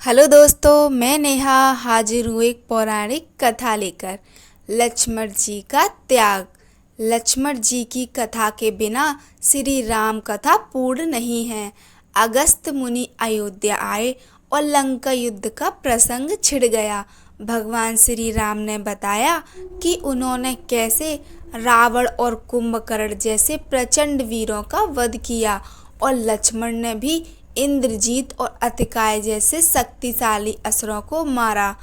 Hello दोस्तों, मैं नेहा हाजिर हूँ एक पौराणिक कथा लेकर। लक्ष्मण जी का त्याग। लक्ष्मण जी की कथा के बिना श्री राम कथा पूर्ण नहीं है। अगस्त मुनि अयोध्या आए और लंका युद्ध का प्रसंग छिड़ गया। भगवान श्री राम ने बताया कि उन्होंने कैसे रावण और कुंभकर्ण जैसे प्रचंड वीरों का वध किया और लक्ष्मण ने भी इंद्रजीत और अतिकाय जैसे शक्तिशाली असुरों को मारा।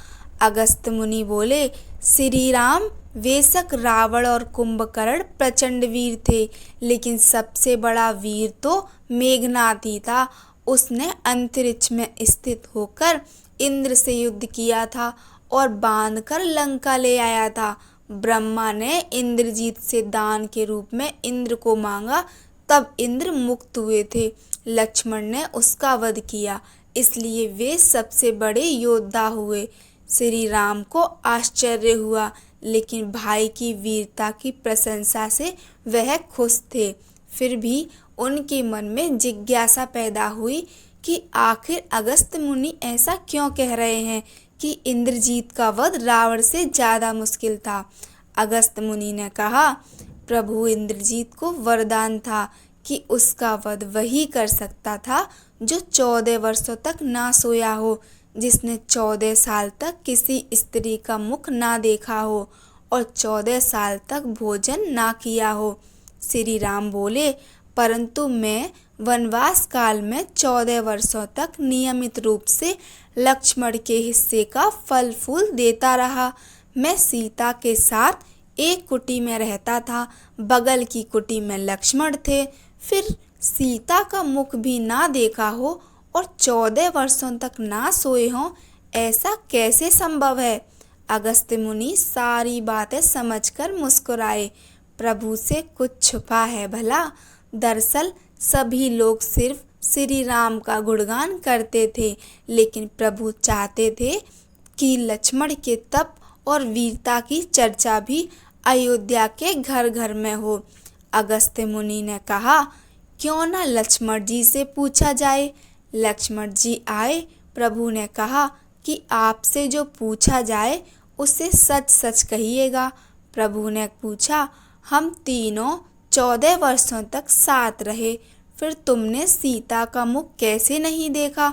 अगस्त मुनि बोले, श्री राम बेशक रावण और कुंभकर्ण प्रचंड वीर थे, लेकिन सबसे बड़ा वीर तो मेघनाद ही था। उसने अंतरिक्ष में स्थित होकर इंद्र से युद्ध किया था और बांधकर लंका ले आया था। ब्रह्मा ने इंद्रजीत से दान के रूप में इंद्र को मांगा, तब इंद्र मुक्त हुए थे। लक्ष्मण ने उसका वध किया, इसलिए वे सबसे बड़े योद्धा हुए। श्री राम को आश्चर्य हुआ, लेकिन भाई की वीरता की प्रशंसा से वह खुश थे। फिर भी उनके मन में जिज्ञासा पैदा हुई कि आखिर अगस्त मुनि ऐसा क्यों कह रहे हैं कि इंद्रजीत का वध रावण से ज्यादा मुश्किल था। अगस्त मुनि ने कहा, प्रभु इंद्रजीत को वरदान था कि उसका वध वही कर सकता था जो 14 वर्षों तक ना सोया हो, जिसने 14 साल तक किसी स्त्री का मुख ना देखा हो और 14 साल तक भोजन ना किया हो। श्री राम बोले, परंतु मैं वनवास काल में 14 वर्षों तक नियमित रूप से लक्ष्मण के हिस्से का फल फूल देता रहा। मैं सीता के साथ एक कुटी में रहता था, बगल की कुटी में लक्ष्मण थे। फिर सीता का मुख भी ना देखा हो और 14 वर्षों तक ना सोए हों, ऐसा कैसे संभव है। अगस्त्य मुनि सारी बातें समझकर मुस्कुराए। प्रभु से कुछ छुपा है भला। दरअसल सभी लोग सिर्फ श्री राम का गुणगान करते थे, लेकिन प्रभु चाहते थे कि लक्ष्मण के तप और वीरता की चर्चा भी अयोध्या के घर घर में हो। अगस्त्य मुनि ने कहा, क्यों न लक्ष्मण जी से पूछा जाए। लक्ष्मण जी आए। प्रभु ने कहा कि आपसे जो पूछा जाए उसे सच सच कहिएगा। प्रभु ने पूछा, हम तीनों 14 वर्षों तक साथ रहे, फिर तुमने सीता का मुख कैसे नहीं देखा।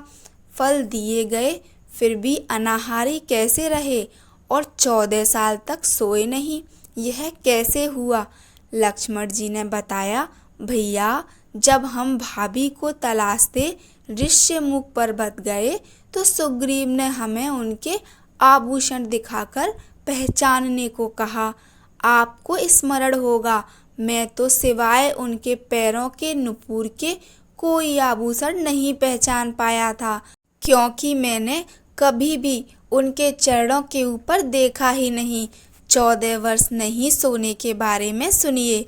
फल दिए गए फिर भी अनाहारी कैसे रहे और 14 साल तक सोए नहीं, यह कैसे हुआ। लक्ष्मण जी ने बताया, भैया, जब हम भाभी को तलाशते ऋष्यमुख पर्वत गए तो सुग्रीव ने हमें उनके आभूषण दिखाकर पहचानने को कहा। आपको स्मरण होगा, मैं तो सिवाय उनके पैरों के नुपुर के कोई आभूषण नहीं पहचान पाया था, क्योंकि मैंने कभी भी उनके चरणों के ऊपर देखा ही नहीं। 14 वर्ष नहीं सोने के बारे में सुनिए।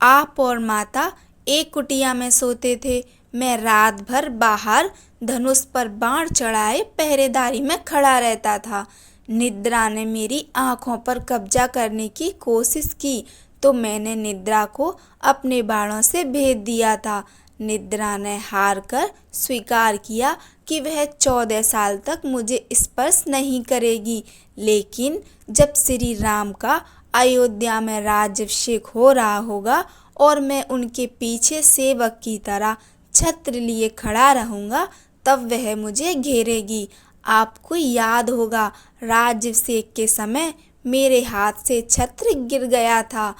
आप और माता एक कुटिया में सोते थे। मैं रात भर बाहर धनुष पर बाण चढ़ाए पहरेदारी में खड़ा रहता था। निद्रा ने मेरी आंखों पर कब्जा करने की कोशिश की तो मैंने निद्रा को अपने बाणों से भेद दिया था। निद्रा ने हार कर स्वीकार किया कि वह 14 साल तक मुझे स्पर्श नहीं करेगी, लेकिन जब श्री राम का अयोध्या में राज्याभिषेक हो रहा होगा और मैं उनके पीछे सेवक की तरह छत्र लिए खड़ा रहूंगा, तब वह मुझे घेरेगी। आपको याद होगा, राज्याभिषेक के समय मेरे हाथ से छत्र गिर गया था।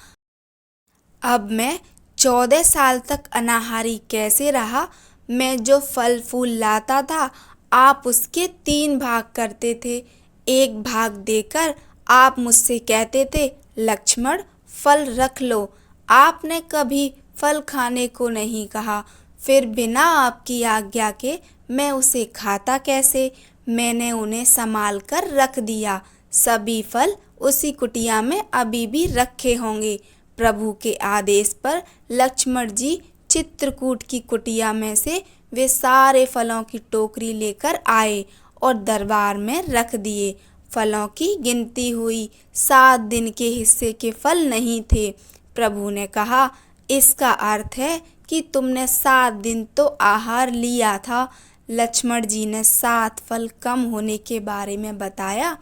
अब मैं 14 साल तक अनाहारी कैसे रहा। मैं जो फल फूल लाता था, आप उसके 3 भाग करते थे। एक भाग देकर आप मुझसे कहते थे, लक्ष्मण, फल रख लो। आपने कभी फल खाने को नहीं कहा। फिर बिना आपकी आज्ञा के मैं उसे खाता कैसे। मैंने उन्हें संभाल कर रख दिया। सभी फल उसी कुटिया में अभी भी रखे होंगे। प्रभु के आदेश पर लक्ष्मण जी चित्रकूट की कुटिया में से वे सारे फलों की टोकरी लेकर आए और दरबार में रख दिए। फलों की गिनती हुई, 7 दिन के हिस्से के फल नहीं थे। प्रभु ने कहा, इसका अर्थ है कि तुमने 7 दिन तो आहार लिया था, लक्ष्मण जी ने 7 फल कम होने के बारे में बताया।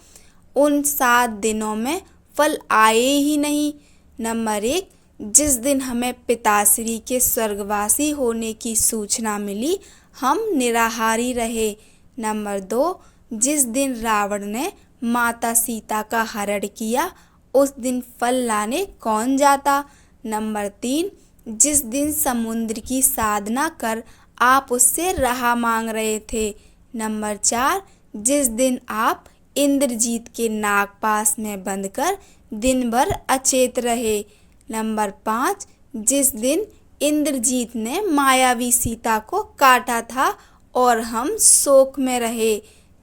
उन 7 दिनों में फल आए ही नहीं। नंबर 1, जिस दिन हमें पिताश्री के स्वर्गवासी होने की सूचना मिली, हम निराहारी रहे। नंबर 2, जिस दिन रावण ने माता सीता का हरण किया, उस दिन फल लाने कौन जाता। नंबर 3, जिस दिन समुद्र की साधना कर आप उससे राह मांग रहे थे। नंबर 4, जिस दिन आप इंद्रजीत के नागपाश में बंधकर दिन भर अचेत रहे। नंबर 5, जिस दिन इंद्रजीत ने मायावी सीता को काटा था और हम शोक में रहे।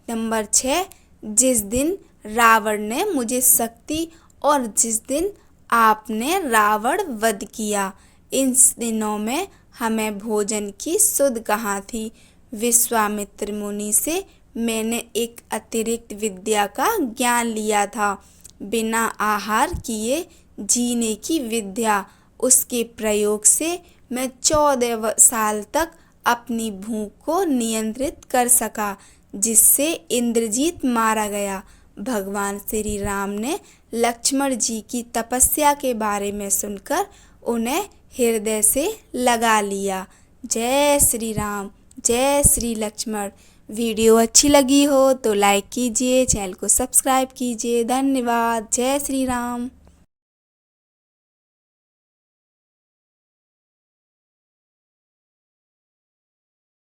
नंबर 6, जिस दिन रावण ने मुझे शक्ति और जिस दिन आपने रावण वध किया। इन दिनों में हमें भोजन की सुध कहाँ थी। विश्वामित्र मुनि से मैंने एक अतिरिक्त विद्या का ज्ञान लिया था, बिना आहार किए जीने की विद्या। उसके प्रयोग से मैं 14 साल तक अपनी भूख को नियंत्रित कर सका, जिससे इंद्रजीत मारा गया। भगवान श्री राम ने लक्ष्मण जी की तपस्या के बारे में सुनकर उन्हें हृदय से लगा लिया। जय श्री राम, जय श्री लक्ष्मण। वीडियो अच्छी लगी हो तो लाइक कीजिए, चैनल को सब्सक्राइब कीजिए। धन्यवाद। जय श्री राम।